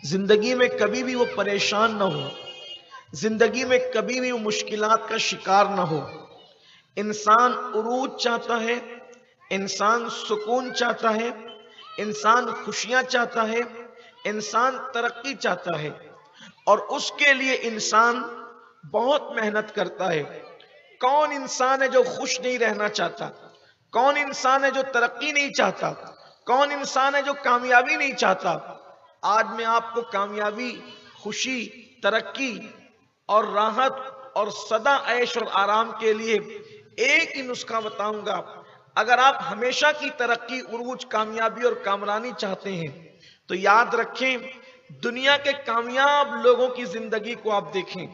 زندگی میں کبھی بھی وہ پریشان نہ ہو، زندگی میں کبھی بھی وہ مشکلات کا شکار نہ ہو۔ انسان عروج چاہتا ہے، انسان سکون چاہتا ہے، انسان خوشیاں چاہتا ہے، انسان ترقی چاہتا ہے، اور اس کے لیے انسان بہت محنت کرتا ہے۔ کون انسان ہے جو خوش نہیں رہنا چاہتا؟ کون انسان ہے جو ترقی نہیں چاہتا؟ کون انسان ہے جو کامیابی نہیں چاہتا؟ آج میں آپ کو کامیابی، خوشی، ترقی اور راحت اور سدا عیش اور آرام کے لیے ایک ہی نسخہ بتاؤں گا۔ اگر آپ ہمیشہ کی ترقی، عروج، کامیابی اور کامرانی چاہتے ہیں تو یاد رکھیں، دنیا کے کامیاب لوگوں کی زندگی کو آپ دیکھیں،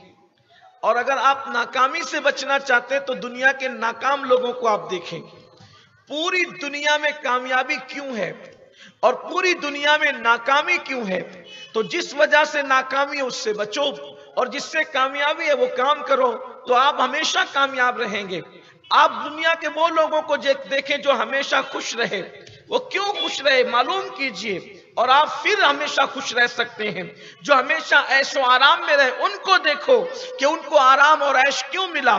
اور اگر آپ ناکامی سے بچنا چاہتے ہیں تو دنیا کے ناکام لوگوں کو آپ دیکھیں۔ پوری دنیا میں کامیابی کیوں ہے اور پوری دنیا میں ناکامی کیوں ہے؟ تو جس وجہ سے ناکامی ہے اس سے بچو، اور جس سے کامیابی ہے وہ کام کرو، تو آپ ہمیشہ کامیاب رہیں گے۔ آپ دنیا کے وہ لوگوں کو دیکھیں جو ہمیشہ خوش رہے، وہ کیوں خوش رہے معلوم کیجئے، اور آپ پھر ہمیشہ خوش رہ سکتے ہیں۔ جو ہمیشہ عیش و آرام میں رہے ان کو دیکھو کہ ان کو آرام اور عیش کیوں ملا،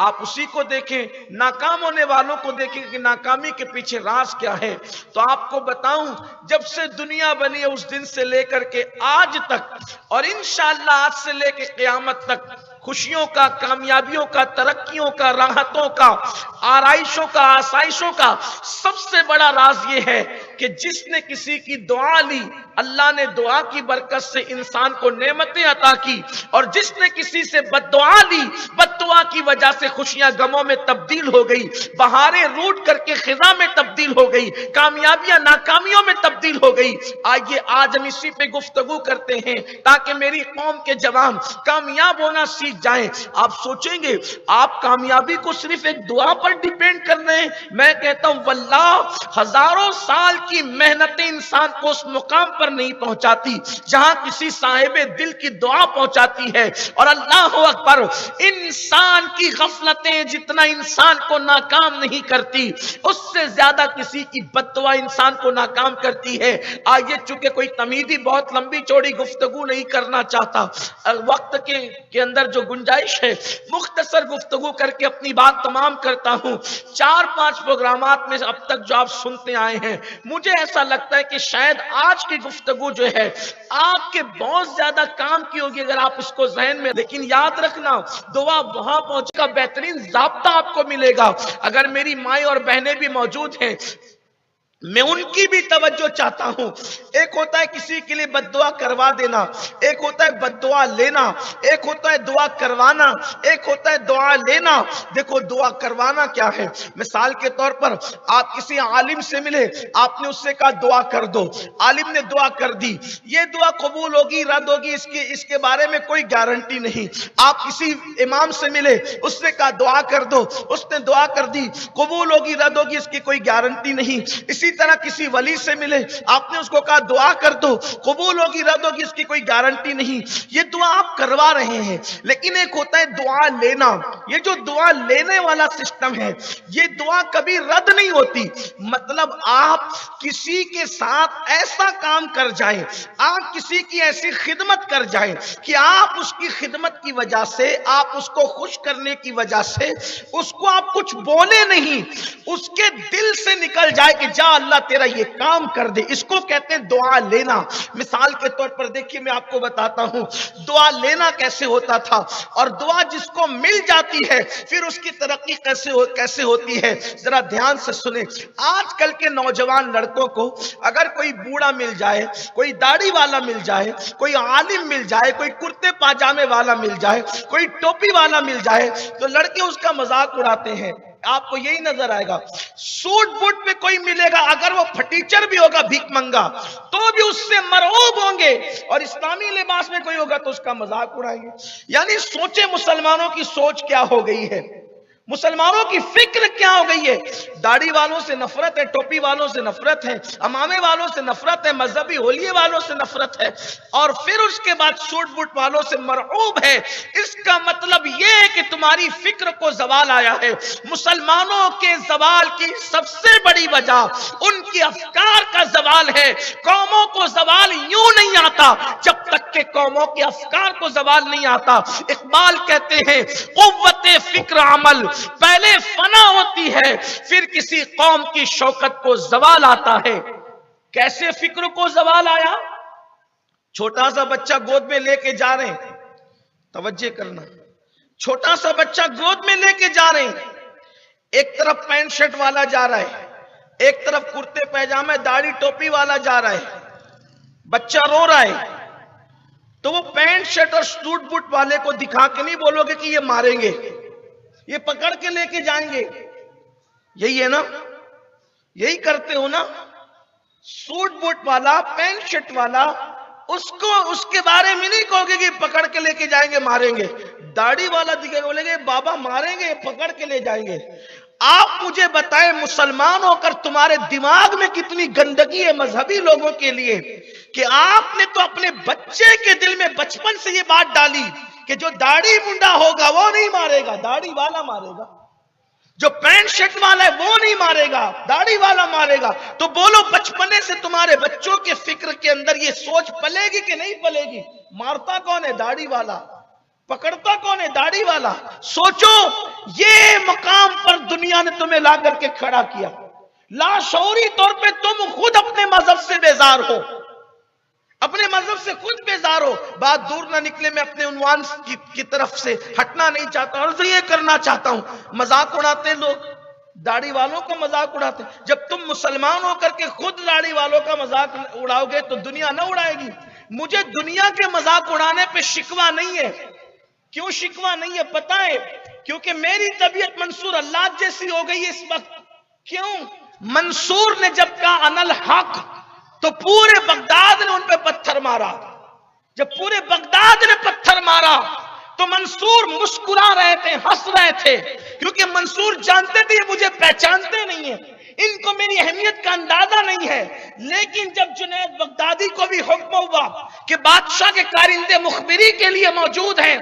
آپ اسی کو دیکھیں۔ ناکام ہونے والوں کو دیکھیں کہ ناکامی کے پیچھے راز کیا ہے۔ تو آپ کو بتاؤں، جب سے دنیا بنی ہے اس دن سے لے کر کے آج تک، اور انشاءاللہ آج سے لے کے قیامت تک، خوشیوں کا، کامیابیوں کا، ترقیوں کا، راحتوں کا، آرائشوں کا، آسائشوں کا سب سے بڑا راز یہ ہے کہ جس نے کسی کی دعا لی، اللہ نے دعا کی برکت سے انسان کو نعمتیں عطا کی، اور جس نے کسی سے بد دعا لی، بد دعا کی وجہ سے خوشیاں غموں میں تبدیل ہو گئی، بہاریں روٹ کر کے خزاں میں تبدیل ہو گئی، کامیابیاں ناکامیوں میں تبدیل ہو گئی۔ آئیے آج ہم اسی پہ گفتگو کرتے ہیں تاکہ میری قوم کے جوان کامیاب ہونا سیکھ جائیں۔ آپ سوچیں گے آپ کامیابی کو صرف ایک دعا پر ڈیپینڈ کر رہے ہیں؟ میں کہتا ہوں واللہ ہزاروں سال کی محنتیں انسان کو اس مقام پر نہیں پہنچاتی جہاں کسی صاحب دل کی دعا پہنچاتی ہے۔ اور اللہ اکبر، انسان کی غفلتیں جتنا انسان کو ناکام نہیں کرتی، اس سے زیادہ کسی کی بد دعا انسان کو ناکام کرتی ہے۔ آئیے، چونکہ کوئی تمیدی بہت لمبی چوڑی گفتگو نہیں کرنا چاہتا، وقت کے اندر جو گنجائش ہے مختصر گفتگو کر کے اپنی بات تمام کرتا ہوں۔ 4-5 پروگرامات میں اب تک جو آپ سنتے آئے ہیں، مجھے ایسا لگتا ہے کہ شاید آج کی گفتگو جو ہے آپ کے بہت زیادہ کام کی ہوگی اگر آپ اس کو ذہن میں، لیکن یاد رکھنا دعا وہاں پہنچے گا، بہترین ضابطہ آپ کو ملے گا۔ اگر میری مائیں اور بہنیں بھی موجود ہیں، میں ان کی بھی توجہ چاہتا ہوں۔ ایک ہوتا ہے کسی کے لیے بد دعا کروا دینا، ایک ہوتا ہے بد دعا لینا، ایک ہوتا ہے دعا کروانا، ایک ہوتا ہے دعا لینا۔ دیکھو دعا کروانا کیا ہے؟ مثال کے طور پر آپ کسی عالم سے ملے، آپ نے اس سے کہا دعا کر دو، عالم نے دعا کر دی، یہ دعا قبول ہوگی رد ہوگی اس کے بارے میں کوئی گارنٹی نہیں۔ آپ کسی امام سے ملے، اس نے کہا دعا کر دو، اس نے دعا کر دی، قبول ہوگی رد ہوگی اس کی کوئی گارنٹی نہیں۔ اسی طرح کسی ولی سے ملے، آپ نے اس کو کہا دعا کر دو، قبول ہوگی رد ہوگی اس کی کوئی گارنٹی نہیں۔ یہ دعا آپ کروا رہے ہیں، لیکن ایک ہوتا ہے دعا لینا۔ یہ جو دعا لینے والا سسٹم ہے، یہ دعا کبھی رد نہیں ہوتی۔ مطلب آپ کسی کے ساتھ ایسا کام کر جائیں، آپ کسی کی ایسی خدمت کر جائیں کہ آپ اس کی خدمت کی وجہ سے، آپ اس کو خوش کرنے کی وجہ سے، اس کو آپ کچھ بولے نہیں، اس کے دل سے نکل جائے کہ جا اللہ تیرا یہ کام کر دے، اس کو کہتے ہیں دعا لینا۔ مثال کے طور پر دیکھیے میں آپ کو بتاتا ہوں دعا لینا کیسے ہوتا تھا، اور دعا جس کو مل جاتی ہے پھر اس کی ترقی کیسے ہوتی ہے۔ ذرا دھیان سے سنیں، آج کل کے نوجوان لڑکوں کو اگر کوئی بوڑھا مل جائے، کوئی داڑھی والا مل جائے، کوئی عالم مل جائے، کوئی کرتے پاجامے والا مل جائے، کوئی ٹوپی والا مل جائے، تو لڑکے اس کا مذاق اڑاتے ہیں۔ آپ کو یہی نظر آئے گا، سوٹ بوٹ پہ کوئی ملے گا، اگر وہ پھٹیچر بھی ہوگا، بھیک منگا، تو بھی اس سے مرعوب ہوں گے، اور اسلامی لباس میں کوئی ہوگا تو اس کا مذاق اڑائیں گے۔ یعنی سوچے مسلمانوں کی سوچ کیا ہو گئی ہے۔ مسلمانوں کی فکر کیا ہو گئی ہے؟ داڑھی والوں سے نفرت ہے، ٹوپی والوں سے نفرت ہے، امامے والوں سے نفرت ہے، مذہبی ہولیے والوں سے نفرت ہے، اور پھر اس کے بعد سوٹ بوٹ والوں سے مرعوب ہے۔ اس کا مطلب یہ ہے کہ تمہاری فکر کو زوال آیا ہے۔ مسلمانوں کے زوال کی سب سے بڑی وجہ ان کی افکار کا زوال ہے۔ قوموں کو زوال یوں نہیں آتا جب تک کہ قوموں کے افکار کو زوال نہیں آتا۔ اقبال کہتے ہیں قوت فکر عمل پہلے فنا ہوتی ہے، پھر کسی قوم کی شوکت کو زوال آتا ہے۔ کیسے فکر کو زوال آیا؟ چھوٹا سا بچہ گود میں لے کے جا رہے ہیں، توجہ کرنا، چھوٹا سا بچہ گود میں لے کے جا رہے ہیں، ایک طرف پینٹ شرٹ والا جا رہا ہے، ایک طرف کرتے پیجامے داڑھی ٹوپی والا جا رہا ہے، بچہ رو رہا ہے، تو وہ پینٹ شرٹ اور سوٹ بوٹ والے کو دکھا کے نہیں بولو گے کہ یہ ماریں گے، یہ پکڑ کے لے کے جائیں گے۔ یہی ہے نا، یہی کرتے ہو نا۔ سوٹ بوٹ والا، پینٹ شرٹ والا، اس کے بارے میں نہیں کہو گے کہ پکڑ کے لے کے جائیں گے ماریں گے۔ داڑھی والا دکھے گا، بولیں گے بابا ماریں گے، پکڑ کے لے جائیں گے۔ آپ مجھے بتائیں مسلمان ہو کر تمہارے دماغ میں کتنی گندگی ہے مذہبی لوگوں کے لیے کہ آپ نے تو اپنے بچے کے دل میں بچپن سے یہ بات ڈالی کہ جو داڑھی منڈا ہوگا وہ نہیں مارے گا، داڑھی والا مارے گا، جو پینٹ شرٹ والا ہے وہ نہیں مارے گا، داڑھی والا مارے گا۔ تو بولو بچپنے سے تمہارے بچوں کے فکر کے اندر یہ سوچ پلے گی کہ نہیں پلے گی؟ مارتا کون ہے؟ داڑھی والا۔ پکڑتا کون ہے؟ داڑھی والا۔ سوچو یہ مقام پر دنیا نے تمہیں لا کر کے کھڑا کیا، لاشعوری طور پہ تم خود اپنے مذہب سے بیزار ہو، اپنے مذہب سے خود بیزار ہو۔ بات دور نہ نکلے، میں اپنے عنوان کی طرف سے ہٹنا نہیں چاہتا، اور یہ کرنا چاہتا ہوں۔ مذاق اڑاتے لوگ، داڑھی والوں کا مذاق اڑاتے۔ جب تم مسلمان ہو کر کے خود داڑھی والوں کا مذاق اڑاؤ گے تو دنیا نہ اڑائے گی۔ مجھے دنیا کے مذاق اڑانے پہ شکوہ نہیں ہے۔ کیوں شکوہ نہیں ہے پتہ ہے؟ کیونکہ میری طبیعت منصور اللہ جیسی ہو گئی ہے اس وقت۔ کیوں؟ منصور نے جب کہا انا الحق تو پورے بغداد نے ان پہ پتھر مارا۔ جب پورے بغداد نے پتھر مارا تو منصور مسکرا رہے تھے، ہنس رہے تھے، کیونکہ منصور جانتے تھے یہ مجھے پہچانتے نہیں ہیں، ان کو میری اہمیت کا اندازہ نہیں ہے۔ لیکن جب جنید بغدادی کو بھی حکم ہوا کہ بادشاہ کے کارندے مخبری کے لیے موجود ہیں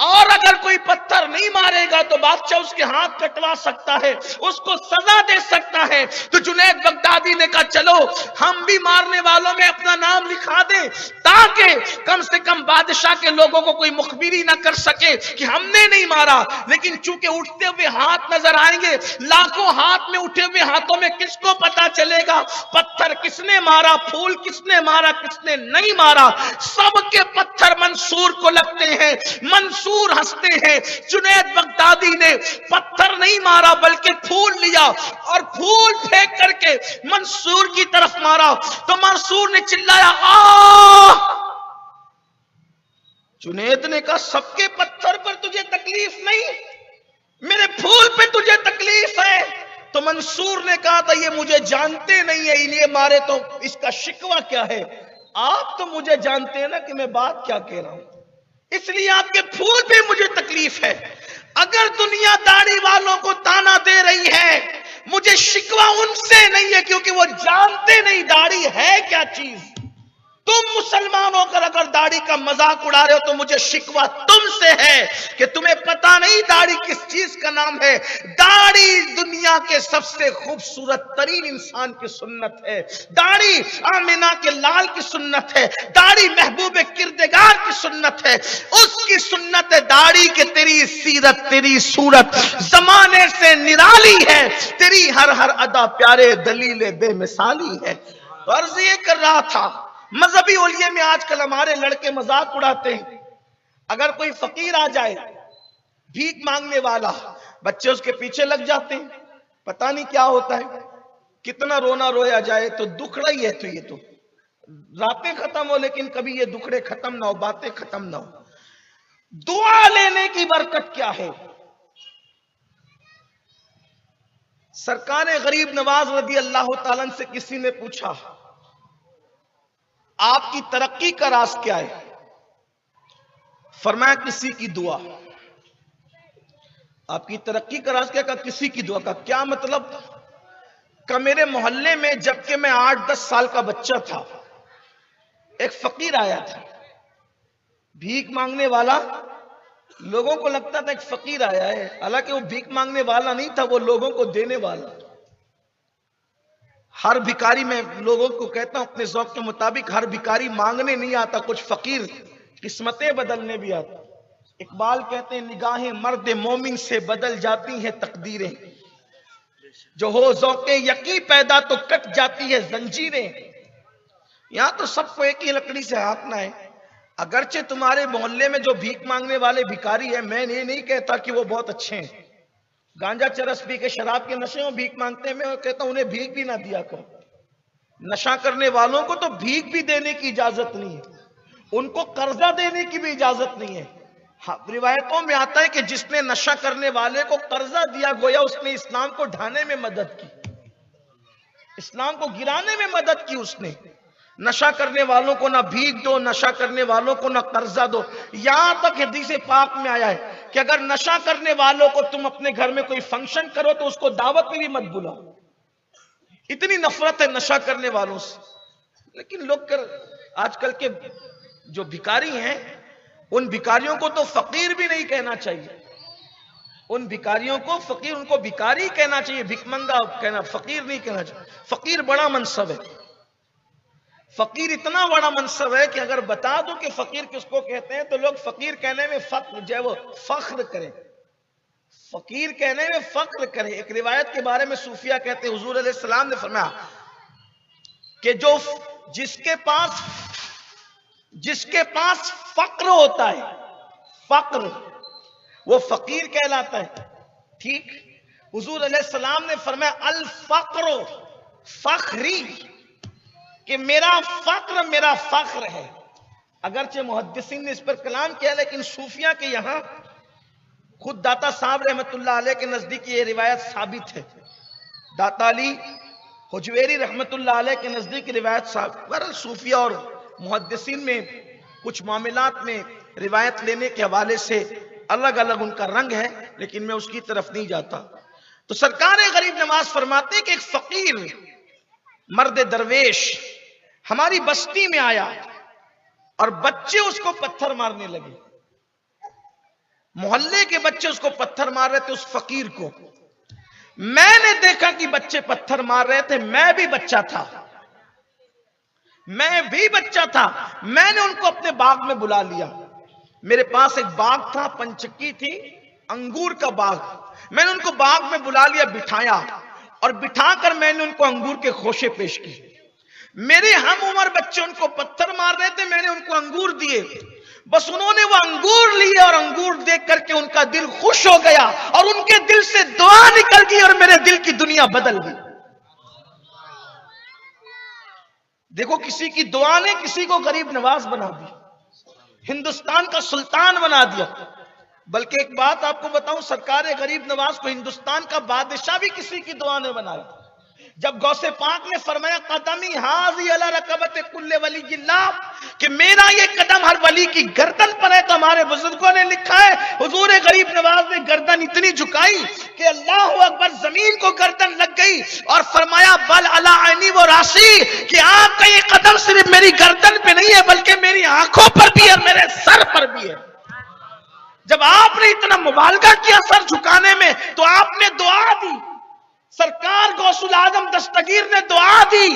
اور اگر کوئی پتھر نہیں مارے گا تو بادشاہ اس کے ہاتھ کٹوا سکتا ہے، اس کو سزا دے سکتا ہے، تو جنید بغدادی نے کہا چلو ہم بھی مارنے والوں میں اپنا نام لکھا دیں تاکہ کم سے کم بادشاہ کے لوگوں کو کوئی مخبری نہ کر سکے کہ ہم نے نہیں مارا۔ لیکن چونکہ اٹھتے ہوئے ہاتھ نظر آئیں گے، لاکھوں ہاتھ میں اٹھے ہوئے ہاتھوں میں کس کو پتا چلے گا پتھر کس نے مارا، پھول کس نے مارا، کس نے نہیں مارا؟ سب کے پتھر منصور کو لگتے ہیں، منصور ہنستے ہیں۔ جنید بغدادی نے پتھر نہیں مارا بلکہ پھول لیا اور پھول پھینک کر کے منصور کی طرف مارا تو منصور نے چلایا آہ! جنید نے کہا سب کے پتھر پر تجھے تکلیف نہیں، میرے پھول پہ تجھے تکلیف ہے؟ تو منصور نے کہا تھا یہ مجھے جانتے نہیں ہے لیے مارے، تو اس کا شکوہ کیا ہے؟ آپ تو مجھے جانتے ہیں نا کہ میں بات کیا کہہ رہا ہوں، اس لیے آپ کے پھول پہ مجھے تکلیف ہے۔ اگر دنیا داڑھی والوں کو تانا دے رہی ہے مجھے شکوہ ان سے نہیں ہے، کیونکہ وہ جانتے نہیں داڑھی ہے کیا چیز۔ تم مسلمان ہو کر اگر داڑھی کا مذاق اڑا رہے ہو تو مجھے شکوہ تم سے ہے کہ تمہیں پتہ نہیں داڑھی کس چیز کا نام ہے۔ داڑھی دنیا کے سب سے خوبصورت ترین انسان کی سنت ہے، داڑھی آمنہ کے لال کی سنت ہے، داڑھی محبوب کردگار کی سنت ہے، اس کی سنت ہے داڑھی کہ تیری سیرت تیری صورت زمانے سے نرالی ہے، تیری ہر ادا پیارے دلیل بے مثالی ہے۔ تو عرض یہ کر رہا تھا مذہبی اولیے میں آج کل ہمارے لڑکے مذاق اڑاتے ہیں، اگر کوئی فقیر آ جائے بھیک مانگنے والا، بچے اس کے پیچھے لگ جاتے ہیں، پتہ نہیں کیا ہوتا ہے، کتنا رونا رویا جائے تو دکھڑا ہی ہے، تو یہ تو راتیں ختم ہو لیکن کبھی یہ دکھڑے ختم نہ ہو، باتیں ختم نہ ہو۔ دعا لینے کی برکت کیا ہے؟ سرکار غریب نواز رضی اللہ تعالیٰ سے کسی نے پوچھا آپ کی ترقی کا راز کیا ہے؟ فرمایا کسی کی دعا۔ آپ کی ترقی کا راز کیا؟ کسی کی دعا کا کیا مطلب؟ کہ میرے محلے میں جبکہ میں 8-10 سال کا بچہ تھا، ایک فقیر آیا تھا، بھیک مانگنے والا۔ لوگوں کو لگتا تھا ایک فقیر آیا ہے، حالانکہ وہ بھیک مانگنے والا نہیں تھا، وہ لوگوں کو دینے والا۔ ہر بھکاری، میں لوگوں کو کہتا ہوں اپنے ذوق کے مطابق، ہر بھکاری مانگنے نہیں آتا، کچھ فقیر قسمتیں بدلنے بھی آتا۔ اقبال کہتے ہیں نگاہیں مرد مومن سے بدل جاتی ہیں تقدیریں، جو ہو ذوق یقین پیدا تو کٹ جاتی ہے زنجیریں۔ یہاں تو سب کو ایک ہی لکڑی سے ہانکنا ہے۔ اگرچہ تمہارے محلے میں جو بھیک مانگنے والے بھکاری ہیں، میں یہ نہیں کہتا کہ وہ بہت اچھے ہیں، گانجا چرس پی کے شراب کے نشے میں بھیک مانگتے ہیں، میں کہتا ہوں انہیں بھیک بھی نہ دیا کرو۔ نشہ کرنے والوں کو تو بھیک بھی دینے کی اجازت نہیں ہے، ان کو قرضہ دینے کی بھی اجازت نہیں ہے۔ روایتوں میں آتا ہے کہ جس نے نشہ کرنے والے کو قرضہ دیا، گویا اس نے اسلام کو ڈھانے میں مدد کی، اسلام کو گرانے میں مدد کی اس نے۔ نشہ کرنے والوں کو نہ بھیک دو، نشہ کرنے والوں کو نہ قرضہ دو۔ یہاں تک حدیث پاک میں آیا ہے کہ اگر نشہ کرنے والوں کو تم اپنے گھر میں کوئی فنکشن کرو تو اس کو دعوت میں بھی مت بلاؤ۔ اتنی نفرت ہے نشہ کرنے والوں سے۔ لیکن لوگ آج کل کے جو بھکاری ہیں، ان بھکاریوں کو تو فقیر بھی نہیں کہنا چاہیے، ان بھکاریوں کو فقیر، ان کو بھکاری کہنا چاہیے، بھک منگا کہنا، فقیر نہیں کہنا چاہیے۔ فقیر بڑا منصب ہے، فقیر اتنا بڑا منصب ہے کہ اگر بتا دو کہ فقیر کس کو کہتے ہیں تو لوگ فقیر کہنے میں فخر جو ہے وہ فخر کریں، فقیر کہنے میں فخر کریں۔ ایک روایت کے بارے میں صوفیہ کہتے ہیں حضور علیہ السلام نے فرمایا کہ جس کے پاس فقر ہوتا ہے، فقر، وہ فقیر کہلاتا ہے۔ ٹھیک، حضور علیہ السلام نے فرمایا الفقر فخری، کہ میرا فقر میرا فخر ہے۔ اگرچہ محدثین نے اس پر کلام کیا، لیکن صوفیہ کے یہاں خود داتا صاحب رحمت اللہ علیہ کے نزدیک یہ روایت ثابت ہے، داتا علی حجویری رحمت اللہ علیہ کے نزدیک روایت ثابت۔ صوفیہ اور محدثین میں کچھ معاملات میں روایت لینے کے حوالے سے الگ الگ ان کا رنگ ہے، لیکن میں اس کی طرف نہیں جاتا۔ تو سرکار غریب نواز فرماتے کہ ایک فقیر مرد درویش ہماری بستی میں آیا اور بچے اس کو پتھر مارنے لگے، محلے کے بچے اس کو پتھر مار رہے تھے، اس فقیر کو۔ میں نے دیکھا کہ بچے پتھر مار رہے تھے، میں بھی بچہ تھا، میں نے ان کو اپنے باغ میں بلا لیا۔ میرے پاس ایک باغ تھا، پنچکی تھی، انگور کا باغ۔ میں نے ان کو باغ میں بلا لیا، بٹھایا، اور بٹھا کر میں نے ان کو انگور کے خوشے پیش کیے۔ میرے ہم عمر بچے ان کو پتھر مار رہے تھے، میں نے ان کو انگور دیے، بس انہوں نے وہ انگور لیے اور انگور دیکھ کر کے ان کا دل خوش ہو گیا اور ان کے دل سے دعا نکل گئی اور میرے دل کی دنیا بدل گئی۔ دیکھو، کسی کی دعا نے کسی کو غریب نواز بنا دیا، ہندوستان کا سلطان بنا دیا۔ بلکہ ایک بات آپ کو بتاؤں، سرکار غریب نواز کو ہندوستان کا بادشاہ بھی کسی کی دعا نے بنایا۔ جب غوث پاک نے فرمایا قدمی حاضی علی رقبت کل ولی اللہ، کہ میرا یہ قدم ہر ولی کی گردن پر ہے، تو ہمارے بزرگوں نے لکھا ہے حضور غریب نواز نے گردن اتنی جھکائی کہ اللہ اکبر، زمین کو گردن لگ گئی، اور فرمایا بل علی عینی و راسی، کہ آپ کا یہ قدم صرف میری گردن پہ نہیں ہے بلکہ میری آنکھوں پر بھی ہے، میرے سر پر بھی ہے۔ جب آپ نے اتنا مبالغہ کیا سر جھکانے میں تو آپ نے دعا دی، سرکار غوث العظم دستگیر نے دعا دی۔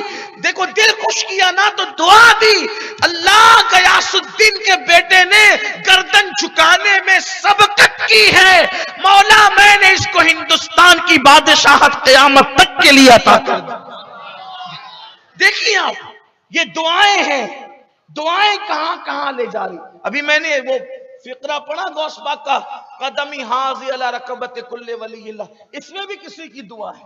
دیکھو، دل خوش کیا نا تو دعا دی۔ اللہ غیاث الدین کے بیٹے نے گردن جھکانے میں سبقت کی ہے، مولا میں نے اس کو ہندوستان کی بادشاہت قیامت تک کے لیے عطا کر دی۔ دیکھیے آپ، یہ دعائیں ہیں، دعائیں کہاں کہاں لے جا رہی۔ ابھی میں نے وہ فقرہ پڑھا غوث پاک کا، قدمی حاضی علی رقبت کل ولی اللہ، اس میں بھی کسی کی دعا ہے۔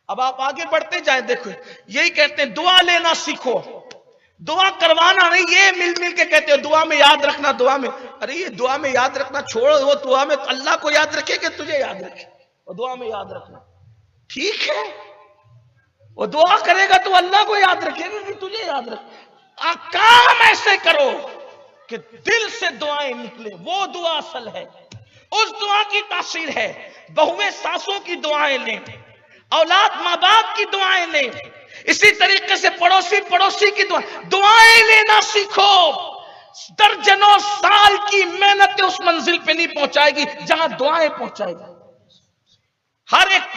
اب آپ آگے بڑھتے جائیں، دیکھو یہی کہتے ہیں دعا لینا سیکھو، دعا کروانا نہیں۔ یہ مل مل کے کہتے ہیں دعا میں یاد رکھنا، دعا میں، ارے یہ دعا میں یاد رکھنا چھوڑو، وہ دعا میں اللہ کو یاد رکھے کہ تجھے یاد رکھے، وہ دعا میں یاد رکھنا ٹھیک ہے، وہ دعا کرے گا تو اللہ کو یاد رکھے گا کہ تجھے یاد رکھے۔ کام ایسے کرو کہ دل سے دعائیں نکلے، وہ دعا اصل ہے۔ اس دعا کی تاثیر ہے. بہویں ساسوں کی دعائیں لیں، اولاد ماں باپ کی دعائیں لیں، اسی طریقے سے پڑوسی کی دعائیں لینا سیکھو. درجنوں سال کی محنت اس منزل پہ نہیں پہنچائے گی جہاں دعائیں پہنچائے گی. ہر ایک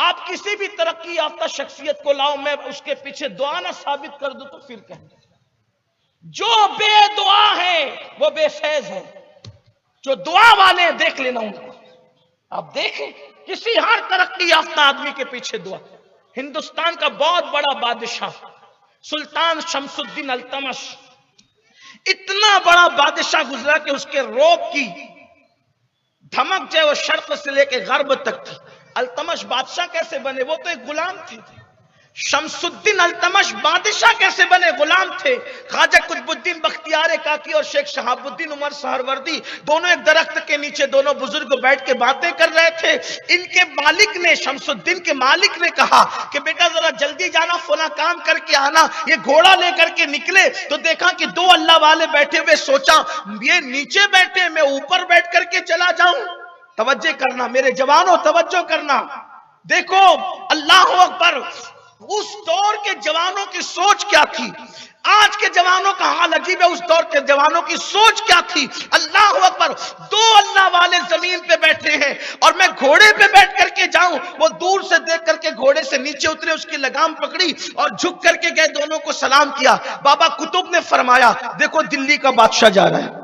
آپ کسی بھی ترقی یافتہ شخصیت کو لاؤ، میں اس کے پیچھے دعا نہ ثابت کر دوں تو پھر کہیں جو بے دعا ہے وہ بے فیض ہے. جو دعا والے ہیں دیکھ لینا ان کو. آپ دیکھیں کسی ہر ترقی یافتہ آدمی کے پیچھے دعا. ہندوستان کا بہت بڑا بادشاہ سلطان شمس الدین التمش، اتنا بڑا بادشاہ گزرا کہ اس کے روب کی دھمک جو ہے وہ شرق سے لے کے غرب تک تھی. التمش بادشاہ کیسے بنے؟ وہ تو ایک غلام تھے. شمس الدین التمش بادشاہ کیسے بنے؟ غلام تھے. خواجہ قطب الدین بختیار کاکی اور شیخ شہاب الدین عمر سہروردی دونوں ایک درخت کے نیچے دونوں بزرگ بیٹھ کے باتیں کر رہے تھے. ان کے مالک نے، شمس الدین کے مالک نے کہا کہ بیٹا ذرا جلدی جانا، فلاں کام کر کے آنا. یہ گھوڑا لے کر کے نکلے تو دیکھا کہ دو اللہ والے بیٹھے ہوئے. سوچا یہ نیچے بیٹھے، میں اوپر بیٹھ کر کے چلا جاؤں. توجہ کرنا میرے جوانوں، توجہ کرنا. دیکھو اللہ اکبر، اس دور کے جوانوں کی سوچ کیا تھی، آج کے جوانوں کا حال عجیب ہے. اس دور کے جوانوں کی سوچ کیا تھی؟ اللہ اکبر، دو اللہ والے زمین پہ بیٹھے ہیں اور میں گھوڑے پہ بیٹھ کر کے جاؤں. وہ دور سے دیکھ کر کے گھوڑے سے نیچے اترے، اس کی لگام پکڑی اور جھک کر کے گئے، دونوں کو سلام کیا. بابا قطب نے فرمایا دیکھو دلی کا بادشاہ جا رہا ہے،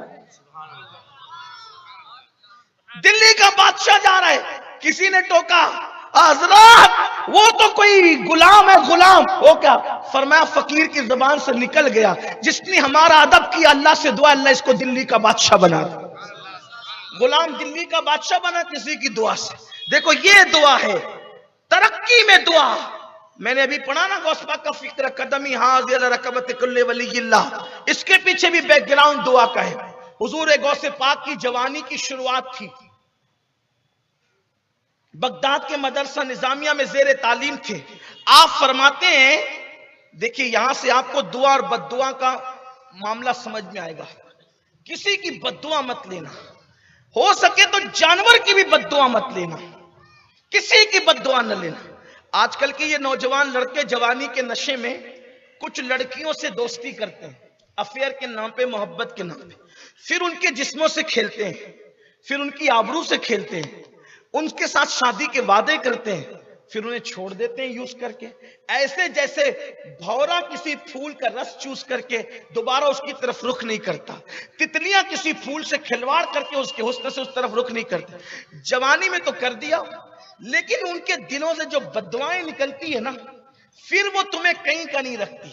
دلی کا بادشاہ جا رہا ہے. کسی نے ٹوکا حضرات وہ تو کوئی غلام ہے. غلام وہ کیا؟ فرمایا فقیر کی زبان سے نکل گیا، جس نے ہمارا ادب کیا اللہ سے دعا اللہ اس کو دلی کا بادشاہ بنا دے. غلام دلی کا بادشاہ بنا کسی کی دعا سے. دیکھو یہ دعا ہے ترقی میں دعا. میں نے ابھی پڑھا نا غوث پاک کا فکر قدمی حاضر رکبت کل ولی اللہ، اس کے پیچھے بھی بیک گراؤنڈ دعا کا ہے. حضور غوث پاک کی جوانی کی شروعات تھی، بغداد کے مدرسہ نظامیہ میں زیر تعلیم تھے. آپ فرماتے ہیں دیکھیے یہاں سے آپ کو دعا اور بد دعا کا معاملہ سمجھ میں آئے گا. کسی کی بد دعا مت لینا، ہو سکے تو جانور کی بھی بد دعا مت لینا، کسی کی بد دعا نہ لینا. آج کل کے یہ نوجوان لڑکے جوانی کے نشے میں کچھ لڑکیوں سے دوستی کرتے ہیں، افیئر کے نام پہ، محبت کے نام پہ، پھر ان کے جسموں سے کھیلتے ہیں، پھر ان کی آبرو سے کھیلتے ہیں، ان کے ساتھ شادی کے وعدے کرتے ہیں، پھر انہیں چھوڑ دیتے ہیں یوز کر کے. ایسے جیسے بھورا کسی پھول کا رس چوس کر کے دوبارہ اس کی طرف رخ نہیں کرتا، تتلیاں کسی پھول سے کھلواڑ کر کے اس کے حسن سے اس طرف رخ نہیں کرتے. جوانی میں تو کر دیا، لیکن ان کے دلوں سے جو بددعائیں نکلتی ہے نا، پھر وہ تمہیں کہیں کا نہیں رکھتی.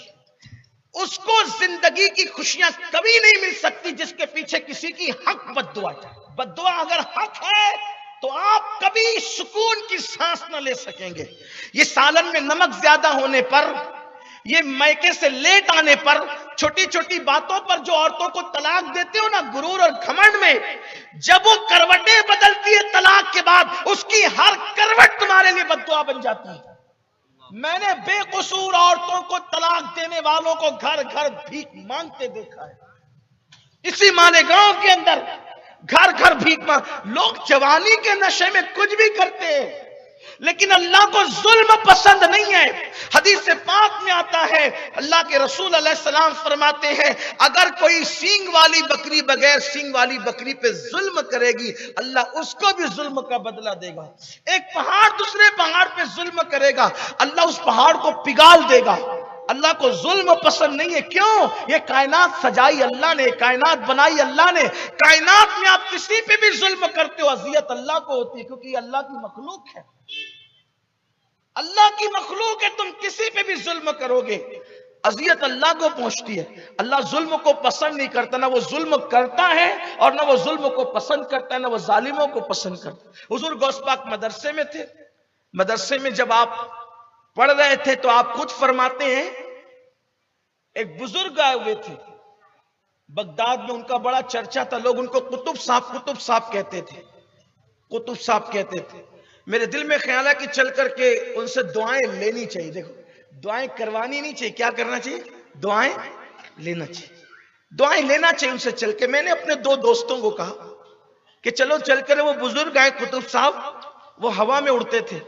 اس کو زندگی کی خوشیاں کبھی نہیں مل سکتی جس کے پیچھے کسی کی حق بد دعا ہے. بد دعا اگر حق ہے تو آپ کبھی سکون کی سانس نہ لے سکیں گے. یہ سالن میں نمک زیادہ ہونے پر، یہ میکے سے لیٹ آنے پر، چھوٹی چھوٹی باتوں پر جو عورتوں کو طلاق دیتے ہو نا غرور اور گھمنڈ میں، جب وہ کروٹیں بدلتی ہے طلاق کے بعد، اس کی ہر کروٹ تمہارے لیے بد دعا بن جاتی ہے. میں نے بے قصور عورتوں کو طلاق دینے والوں کو گھر گھر بھیک مانگتے دیکھا ہے. اسی مالیگاؤں کے اندر گھر گھر بھیک مانگ. لوگ جوانی کے نشے میں کچھ بھی کرتے ہیں، لیکن اللہ کو ظلم پسند نہیں ہے. حدیث پاک میں آتا ہے، اللہ کے رسول علیہ السلام فرماتے ہیں اگر کوئی سینگ والی بکری بغیر سینگ والی بکری پہ ظلم کرے گی، اللہ اس کو بھی ظلم کا بدلہ دے گا. ایک پہاڑ دوسرے پہاڑ پہ ظلم کرے گا، اللہ اس پہاڑ کو پگھال دے گا. اللہ کو ظلم پسند نہیں ہے. کیوں؟ یہ کائنات سجائی اللہ نے، کائنات بنائی اللہ نے. کائنات میں آپ کسی پہ بھی ظلم کرتے ہو اذیت اللہ کو ہوتی ہے، کیونکہ یہ اللہ کی مخلوق ہے. اللہ کی مخلوق ہے، تم کسی پہ بھی ظلم کرو گے اذیت اللہ کو پہنچتی ہے. اللہ ظلم کو پسند نہیں کرتا، نہ وہ ظلم کرتا ہے اور نہ وہ ظلم کو پسند کرتا ہے، نہ وہ ظالموں کو پسند کرتا. حضور غوث پاک مدرسے میں تھے. مدرسے میں جب آپ پڑھ رہے تھے تو آپ خود فرماتے ہیں ایک بزرگ آئے ہوئے تھے بغداد میں، ان کا بڑا چرچا تھا، لوگ ان کو قطب صاحب کہتے تھے، قطب صاحب کہتے تھے. میرے دل میں خیال ہے کہ چل کر کے ان سے دعائیں لینی چاہیے. دیکھو دعائیں کروانی نہیں چاہیے، کیا کرنا چاہیے؟ دعائیں لینا چاہیے، دعائیں لینا چاہیے ان سے چل کے. میں نے اپنے دو دوستوں کو کہا کہ چلو چل کر وہ بزرگ آئے قطب صاحب، وہ ہوا میں اڑتے تھے،